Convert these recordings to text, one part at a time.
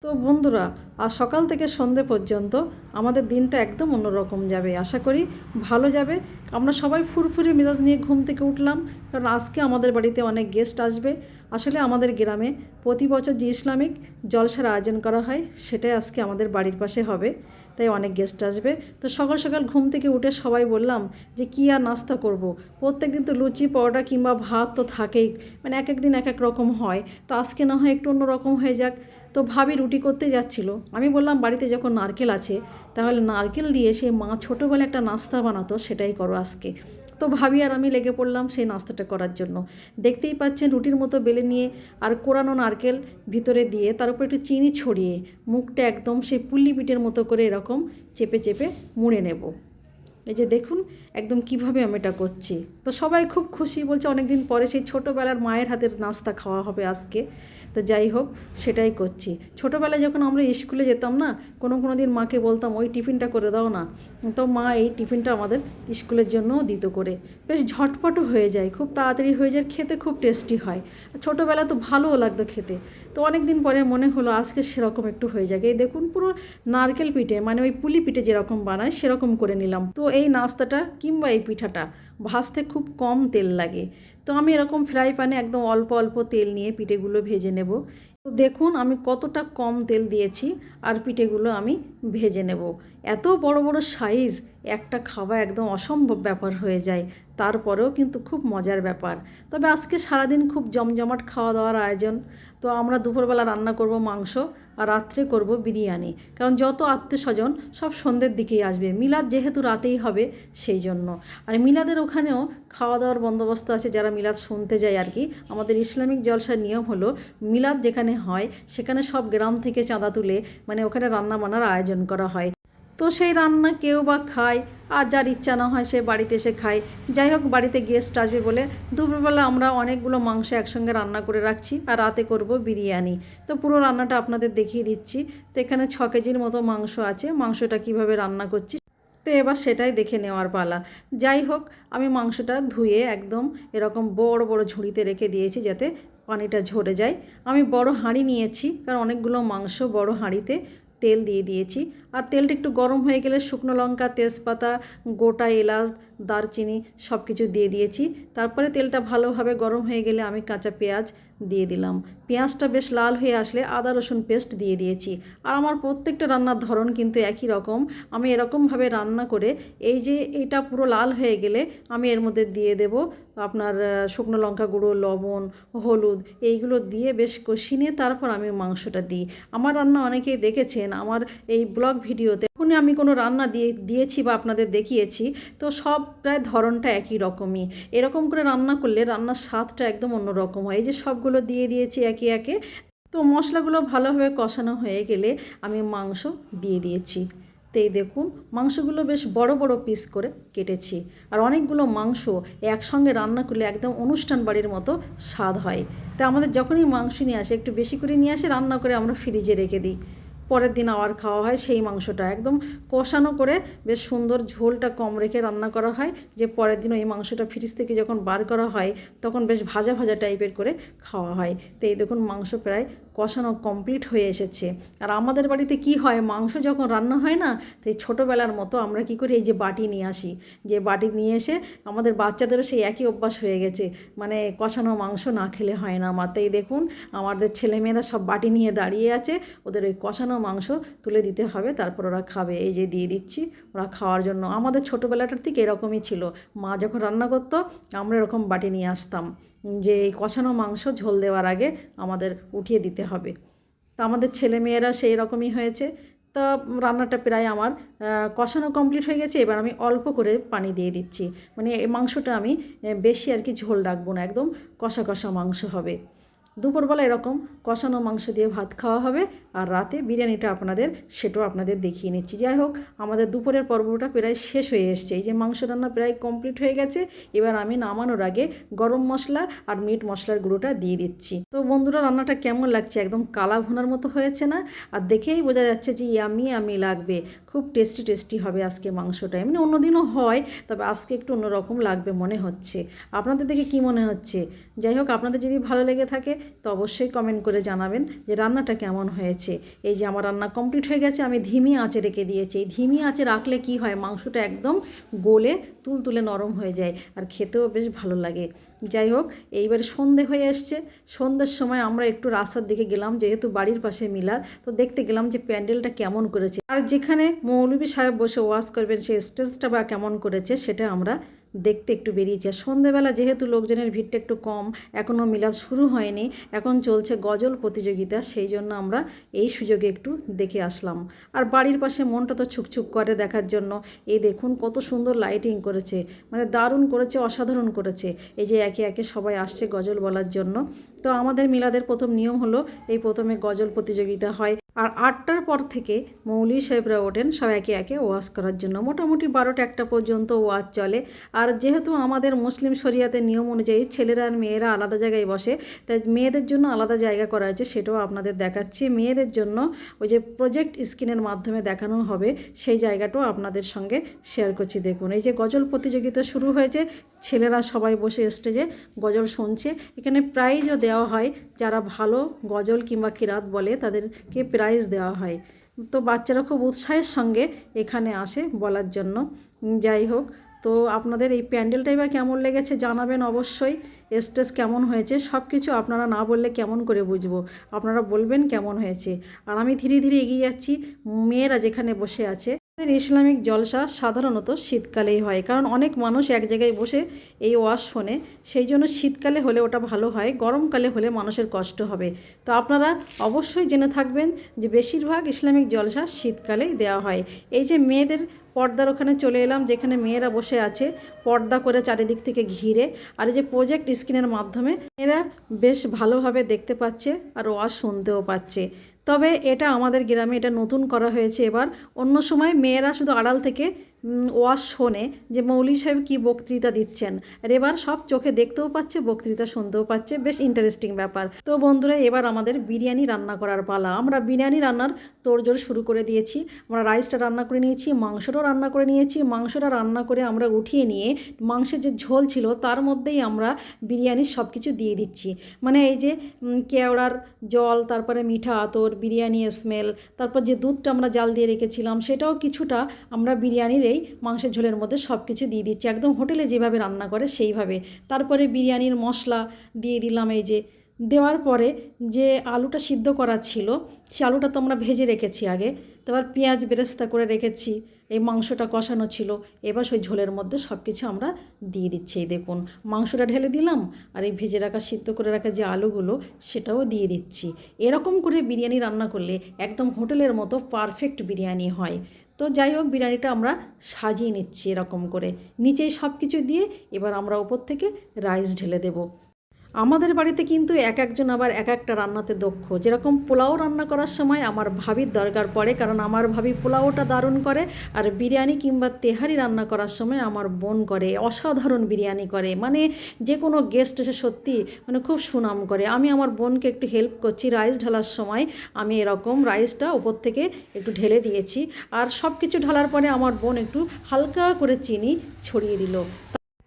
তো বন্ধুরা, আর সকাল থেকে সন্ধে পর্যন্ত আমাদের দিনটা একদম অন্যরকম যাবে। আশা করি ভালো যাবে। আমরা সবাই ফুরফুরে মেজাজ নিয়ে ঘুম থেকে উঠলাম, কারণ আজকে আমাদের বাড়িতে অনেক গেস্ট আসবে। আসলে আমাদের গ্রামে প্রতি বছর যে ইসলামিক জলসার আয়োজন করা হয় সেটাই আজকে আমাদের বাড়ির পাশে হবে, তাই অনেক গেস্ট আসবে। তো সকাল সকাল ঘুম থেকে উঠে সবাই বললাম যে কী আর নাস্তা করব। প্রত্যেক দিন তো লুচি পরোটা কিংবা ভাত তো থাকেই, মানে এক এক দিন এক এক রকম হয়। তো আজকে না হয় একটু অন্যরকম হয়ে যাক। তো ভাবি রুটি করতে যাচ্ছিল, আমি বললাম বাড়িতে যখন নারকেল আছে তাহলে নারকেল দিয়ে সেই মা ছোটোবেলায় একটা নাস্তা বানাতো সেটাই করো আজকে। তো ভাবি আর আমি লেগে পড়লাম সেই নাস্তাটা করার জন্য। দেখতেই পাচ্ছেন রুটির মতো বেলে নিয়ে আর কোরানো নারকেল ভিতরে দিয়ে তার উপর একটু চিনি ছড়িয়ে মুখটা একদম সেই পুল্লি পিঠের মতো করে এরকম চেপে চেপে মুড়ে নেব। এই যে দেখুন একদম কিভাবে আমি এটা করছি। তো সবাই খুব খুশি, বলছে অনেক দিন পরে সেই ছোটোবেলার মায়ের হাতের নাস্তা খাওয়া হবে আজকে। তো যাই হোক, সেটাই করছি। ছোটোবেলায় যখন আমরা স্কুলে যেতাম না, কোনো দিন মাকে বলতাম ওই টিফিনটা করে দাও না, তো মা এই টিফিনটা আমাদের স্কুলের জন্যও দিত করে। বেশ ঝটপটও হয়ে যায়, খুব তাড়াতাড়ি হয়ে যায়, খেতে খুব টেস্টি হয়। ছোটোবেলা তো ভালোও লাগতো খেতে। তো অনেক দিন পরে মনে হলো আজকে সেরকম একটু হয়ে যাবে। এই দেখুন পুরো নারকেল পিঠে, মানে ওই পুলি পিঠে যেরকম বানায় সেরকম করে নিলাম। তো এই নাস্তাটা কিংবা এই পিঠাটা ভাজতে খুব কম তেল লাগে। তো আমি এরকম ফ্রাই প্যানে একদম অল্প অল্প তেল নিয়ে পিঠেগুলো ভেজে নেব। তো দেখুন আমি কতটা কম তেল দিয়েছি, আর পিঠেগুলো আমি ভেজে নেব। এত বড় বড় সাইজ, একটা খাওয়া একদম অসম্ভব ব্যাপার হয়ে যায়। তারপরেও কিন্তু খুব মজার ব্যাপার। তবে আজকে সারাদিন খুব জমজমাট খাওয়া দাওয়ার আয়োজন। তো আমরা দুপুরবেলা রান্না করব মাংস, আর রাত্রে করব বিরিয়ানি। কারণ যত আত্মীয় স্বজন সব সন্ধ্যের দিকেই আসবে, মিলাদ যেহেতু রাতেই হবে সেই জন্য। আর মিলাদের ওখানেও খাওয়া দাওয়ার বন্দোবস্ত আছে, যারা মিলাদ শুনতে যায় আর কি। আমাদের ইসলামিক জলসার নিয়ম হলো মিলাদ যেখানে হয় সেখানে সব গ্রাম থেকে চাঁদা তুলে, মানে ওখানে রান্না বান্নার আয়োজন করা হয়। তো সেই রান্না কেউ বা খায়, আর যার ইচ্ছা না হয় সে বাড়িতে এসে খায়। যাই হোক, বাড়িতে গেস্ট আসবে বলে দুপুরবেলা আমরা অনেকগুলো মাংস একসঙ্গে রান্না করে রাখছি, আর রাতে করব বিরিয়ানি। তো পুরো রান্নাটা আপনাদের দেখিয়ে দিচ্ছি। তো এখানে 6 কেজির মতো মাংস আছে। মাংসটা কিভাবে রান্না করছি তো এবার সেটাই দেখে নেওয়ার পালা। যাই হোক, আমি মাংসটা ধুয়ে একদম এরকম বড় বড় ঝুড়িতে রেখে দিয়েছি যাতে পানিটা ঝরে যায়। আমি বড় হাঁড়ি নিয়েছি, কারণ অনেকগুলো মাংস বড় হাঁড়িতে। তেল দিয়ে দিয়েছি, আর তেলটা একটু গরম হয়ে গেলে শুকনো লঙ্কা, তেজপাতা, গোটা এলাচ, দারচিনি সব কিছু দিয়ে দিয়েছি। তারপরে তেলটা ভালোভাবে গরম হয়ে গেলে আমি কাঁচা পেঁয়াজ দিয়ে দিলাম। পেঁয়াজটা বেশ লাল হয়ে আসলে আদা রসুন পেস্ট দিয়ে দিয়েছি। আর আমার প্রত্যেকটা রান্নার ধরন কিন্তু একই রকম। আমি এরকমভাবে রান্না করে এই যে এটা পুরো লাল হয়ে গেলে আমি এর মধ্যে দিয়ে দেব আপনার শুকনো লঙ্কা গুঁড়ো, লবণ, হলুদ, এইগুলো দিয়ে বেশ কষিয়ে নিয়ে তারপর আমি মাংসটা দিই। আমার রান্না অনেকেই দেখেছেন আমার এই ব্লগ ভিডিওতে, যখনই আমি কোনো রান্না দিয়েছি বা আপনাদের দেখিয়েছি, তো সব প্রায় ধরনটা একই রকমই। এরকম করে রান্না করলে রান্নার স্বাদটা একদম অন্যরকম হয়। এই যে সবগুলো দিয়ে দিয়েছি একে একে। তো মশলাগুলো ভালোভাবে কষানো হয়ে গেলে আমি মাংস দিয়ে দিয়েছি। তো এই দেখুন মাংসগুলো বেশ বড় বড় পিস করে কেটেছি। আর অনেকগুলো মাংস একসঙ্গে রান্না করলে একদম অনুষ্ঠান বাড়ির মতো স্বাদ হয়। তা আমাদের যখনই মাংস নিয়ে আসে একটু বেশি করে নিয়ে আসে, রান্না করে আমরা ফ্রিজে রেখে দিই। পরের দিন আবার খাওয়া হয় সেই মাংসটা একদম কষানো করে, বেশ সুন্দর ঝোলটা কম রেখে রান্না করা হয়, যে পরের দিন ওই মাংসটা ফ্রিজ থেকে যখন বার করা হয় তখন বেশ ভাজা ভাজা টাইপের করে খাওয়া হয়। তো এই দেখুন মাংস প্রায় কষানো কমপ্লিট হয়ে এসেছে। আর আমাদের বাড়িতে কি হয়, মাংস যখন রান্না হয় না, তো এই ছোটোবেলার মতো আমরা কি করি, এই যে বাটি নিয়ে আসি, যে বাটি নিয়ে এসে আমাদের বাচ্চাদেরও সেই একই অভ্যাস হয়ে গেছে, মানে কষানো মাংস না খেলে হয় না আমার। তো এই দেখুন আমাদের ছেলেমেয়েরা সব বাটি নিয়ে দাঁড়িয়ে আছে, ওদের ওই কষানো মাংস তুলে দিতে হবে, তারপর ওরা খাবে। এই যে দিয়ে দিচ্ছি ওরা খাওয়ার জন্য। আমাদের ছোটোবেলাটার থেকে এরকমই ছিল, মা যখন রান্না করতো আমরা এরকম বাটি নিয়ে আসতাম, যে এই কষানো মাংস ঝোল দেওয়ার আগে আমাদের উঠিয়ে দিতে হবে। তো আমাদের ছেলেমেয়েরা সেই রকমই হয়েছে। তা রান্নাটা প্রায় আমার কষানো কমপ্লিট হয়ে গেছে। এবার আমি অল্প করে পানি দিয়ে দিচ্ছি, মানে এই মাংসটা আমি বেশি আর কি ঝোল রাখবো না, একদম কষা কষা মাংস হবে। দুপুরবেলা এরকম কষানো মাংস দিয়ে ভাত খাওয়া হবে, আর রাতে বিরিয়ানিটা আপনাদের সেটাও আপনাদের দেখিয়ে নিচ্ছি। যাই হোক, আমাদের দুপুরের পর্বটা প্রায় শেষ হয়ে এসছে। এই যে মাংস রান্না প্রায় কমপ্লিট হয়ে গেছে। এবার আমি নামানোর আগে গরম মশলা আর মিট মশলার গুঁড়োটা দিয়ে দিচ্ছি। তো বন্ধুরা, রান্নাটা কেমন লাগছে? একদম কালা ভুনার মতো হয়েছে না? আর দেখেই বোঝা যাচ্ছে যে ইয়ামি ইয়ামি লাগবে। খুব টেস্টি টেস্টি হবে আজকে মাংসটা। এমনি অন্যদিনও হয়, তবে আজকে একটু অন্যরকম লাগবে মনে হচ্ছে। আপনাদের দেখে কি মনে হচ্ছে? যাই হোক, আপনাদের যদি ভালো লেগে থাকে তো অবশ্যই কমেন্ট করে জানাবেন যে রান্নাটা কেমন হয়েছে। এই যে আমার রান্না কমপ্লিট হয়ে গেছে, আমি ধিমি আঁচে রেখে দিয়েছি। এই ধিমি আঁচে রাখলে কি হয়, মাংসটা একদম গলে তুলতুলে নরম হয়ে যায় আর খেতেও বেশ ভালো লাগে। যাই হোক, এইবারে সন্ধে হয়ে এসছে। সন্ধ্যের সময় আমরা একটু রাস্তার দিকে গেলাম, যেহেতু বাড়ির পাশে মিলাদ, তো দেখতে গেলাম যে প্যান্ডেলটা কেমন করেছে আর যেখানে মৌলভী সাহেব বসে ওয়াজ করবেন সেই স্টেজটা বা কেমন করেছে সেটা আমরা দেখতে একটু বেরিয়েছি। আর সন্ধেবেলা যেহেতু লোকজনের ভিড়টা একটু কম, এখনও মিলাদ শুরু হয়নি, এখন চলছে গজল প্রতিযোগিতা, সেই জন্য আমরা এই সুযোগে একটু দেখে আসলাম। আর বাড়ির পাশে মনটা তো ছুকছুক করে দেখার জন্য। এই দেখুন কত সুন্দর লাইটিং করেছে, মানে দারুণ করেছে, অসাধারণ করেছে। এই যে একে একে সবাই আসছে গজল বলার জন্য। তো আমাদের মিলাদের প্রথম নিয়ম হলো এই প্রথমে গজল প্রতিযোগিতা হয়, আর 8টার পর থেকে মৌলভী সাহেবরা ওঠেন সব একে একে ওয়াজ করার জন্য। মোটামুটি 12টা 1টা পর্যন্ত ওয়াজ চলে। আর যেহেতু আমাদের মুসলিম শরিয়াতের নিয়ম অনুযায়ী ছেলেরা আর মেয়েরা আলাদা জায়গায় বসে, তাই মেয়েদের জন্য আলাদা জায়গা করা হয়েছে, সেটাও আপনাদের দেখাচ্ছি। মেয়েদের জন্য ওই যে প্রজেক্ট স্ক্রিনের মাধ্যমে দেখানো হবে, সেই জায়গাটাও আপনাদের সঙ্গে শেয়ার করছি। দেখুন এই যে গজল প্রতিযোগিতা শুরু হয়েছে, ছেলেরা সবাই বসে স্টেজে গজল শুনছে। এখানে প্রাইজও দেওয়া হয়, যারা ভালো গজল কিংবা কিরাত বলে তাদেরকে প্রাইজ দেওয়া হয়। তো বাচ্চারা খুব উৎসাহের সঙ্গে এখানে আসে বলার জন্য। যাই হোক, তো আপনাদের এই প্যান্ডেলটাই বা কেমন লেগেছে জানাবেন অবশ্যই। স্টেজ কেমন হয়েছে সব কিছু আপনারা না বললে কেমন করে বুঝবো, আপনারা বলবেন কেমন হয়েছে। আর আমি ধীরে ধীরে এগিয়ে যাচ্ছি। মেয়েরা যেখানে বসে আছে, ইসলামিক জলসা সাধারণত শীতকালেই হয়, কারণ অনেক মানুষ এক জায়গায় বসে এই ওয়াজ শোনে, সেই জন্য শীতকালে হলে ওটা ভালো হয়, গরমকালে হলে মানুষের কষ্ট হবে। তো আপনারা অবশ্যই জেনে থাকবেন যে বেশিরভাগ ইসলামিক জলসা শীতকালেই দেওয়া হয়। এই যে মেয়েদের পর্দার ওখানে চলে এলাম, যেখানে মেয়েরা বসে আছে পর্দা করে চারিদিক থেকে ঘিরে। আর এই যে প্রজেক্ট স্ক্রিনের মাধ্যমে মেয়েরা বেশ ভালোভাবে দেখতে পাচ্ছে আর ওয়াজ শুনতেও পাচ্ছে। তবে এটা আমাদের গ্রামে এটা নতুন করা হয়েছে এবার। অন্য সময় মেয়েরা শুধু আড়াল থেকে ওয়াজ শোনে যে মৌলভী সাহেব কী বক্তৃতা দিচ্ছেন, আর এবার সব চোখে দেখতেও পাচ্ছে, বক্তৃতা শুনতেও পাচ্ছে, বেশ ইন্টারেস্টিং ব্যাপার। তো বন্ধুরা, এবার আমাদের বিরিয়ানি রান্না করার পালা। আমরা বিরিয়ানি রান্নার তোড়জোড় শুরু করে দিয়েছি। আমরা রাইসটা রান্না করে নিয়েছি, মাংসটাও রান্না করে নিয়েছি। মাংসটা রান্না করে আমরা উঠিয়ে নিয়ে মাংসের যে ঝোল ছিল তার মধ্যেই আমরা বিরিয়ানির সব কিছু দিয়ে দিচ্ছি। মানে এই যে কেওড়ার জল, তারপরে মিঠা আতর, বিরিয়ানি স্মেল, তারপর যে দুধটা আমরা জাল দিয়ে রেখেছিলাম সেটাও কিছুটা আমরা বিরিয়ানির এই মাংসের ঝোলের মধ্যে সব কিছু দিয়ে দিচ্ছি, একদম হোটেলে যেভাবে রান্না করে সেইভাবে। তারপরে বিরিয়ানির মশলা দিয়ে দিলাম। এই যে দেওয়ার পরে যে আলুটা সিদ্ধ করা ছিল সে আলুটা তো আমরা ভেজে রেখেছি আগে, তারপর পেঁয়াজ বেরেস্তা করে রেখেছি, এই মাংসটা কষানো ছিল। এবার সেই ঝোলের মধ্যে সব কিছু আমরা দিয়ে দিচ্ছি। এই দেখুন মাংসটা ঢেলে দিলাম, আর এই ভেজে রাখা সিদ্ধ করে রাখা যে আলুগুলো সেটাও দিয়ে দিচ্ছি। এরকম করে বিরিয়ানি রান্না করলে একদম হোটেলের মতো পারফেক্ট বিরিয়ানি হয়। তো যাই হোক, বিরিয়ানিটা আমরা সাজিয়ে নিচ্ছি এরকম করে, নিচেই সব কিছু দিয়ে এবার আমরা ওপর থেকে রাইস ঢেলে দেবো। আমাদের বাড়িতে কিন্তু এক একজন আবার এক একটা রান্নাতে দক্ষ। যেরকম পোলাও রান্না করার সময় আমার ভাবির দরকার পড়ে, কারণ আমার ভাবি পোলাওটা দারুণ করে। আর বিরিয়ানি কিংবা তেহারি রান্না করার সময় আমার বোন করে, অসাধারণ বিরিয়ানি করে, মানে যে কোনো গেস্ট এসে সত্যি মানে খুব সুনাম করে। আমি আমার বোনকে একটু হেল্প করছি রাইস ঢালার সময়। আমি এরকম রাইসটা উপর থেকে একটু ঢেলে দিয়েছি, আর সব কিছু ঢালার পরে আমার বোন একটু হালকা করে চিনি ছড়িয়ে দিল।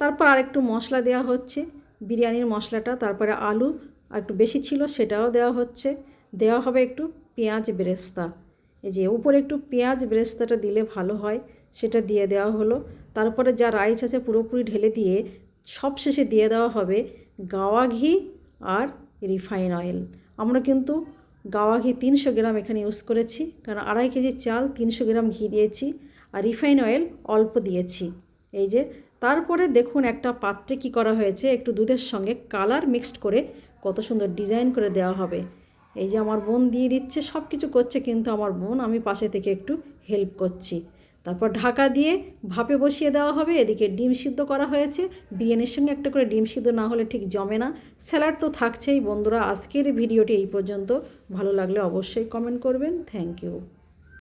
তারপর আরেকটু মশলা দেওয়া হচ্ছে, বিরিয়ানির মশলাটা। তারপরে আলু আর একটু বেশি ছিল সেটাও দেওয়া হচ্ছে। দেওয়া হবে একটু পেঁয়াজ বেরেস্তা, এই যে উপরে একটু পেঁয়াজ বেরেস্তাটা দিলে ভালো হয়, সেটা দিয়ে দেওয়া হলো। তারপরে যা রাইস আছে পুরোপুরি ঢেলে দিয়ে সব শেষে দিয়ে দেওয়া হবে গাওয়া ঘি আর রিফাইন অয়েল। আমরা কিন্তু গাওয়া ঘি 300 গ্রাম এখানে ইউজ করেছি, কারণ 2.5 কেজি চাল 300 গ্রাম ঘি দিয়েছি, আর রিফাইন অয়েল অল্প দিয়েছি। এই যে তারপরে দেখুন একটা পাত্রে কি করা হয়েছে, একটু দুধের সঙ্গে কালার মিক্সড করে কত সুন্দর ডিজাইন করে দেওয়া হবে। এই যে আমার বোন দিয়ে দিচ্ছে, সব কিছু করছে কিন্তু আমার বোন, আমি পাশে থেকে একটু হেল্প করছি। তারপর ঢাকা দিয়ে ভাপে বসিয়ে দেওয়া হবে। এদিকে ডিম সিদ্ধ করা হয়েছে, বিরিয়ানির সঙ্গে একটা করে ডিম সিদ্ধ না হলে ঠিক জমে না। স্যালাড তো থাকছেই। বন্ধুরা, আজকের ভিডিওটি এই পর্যন্ত। ভালো লাগলে অবশ্যই কমেন্ট করবেন। Thank you.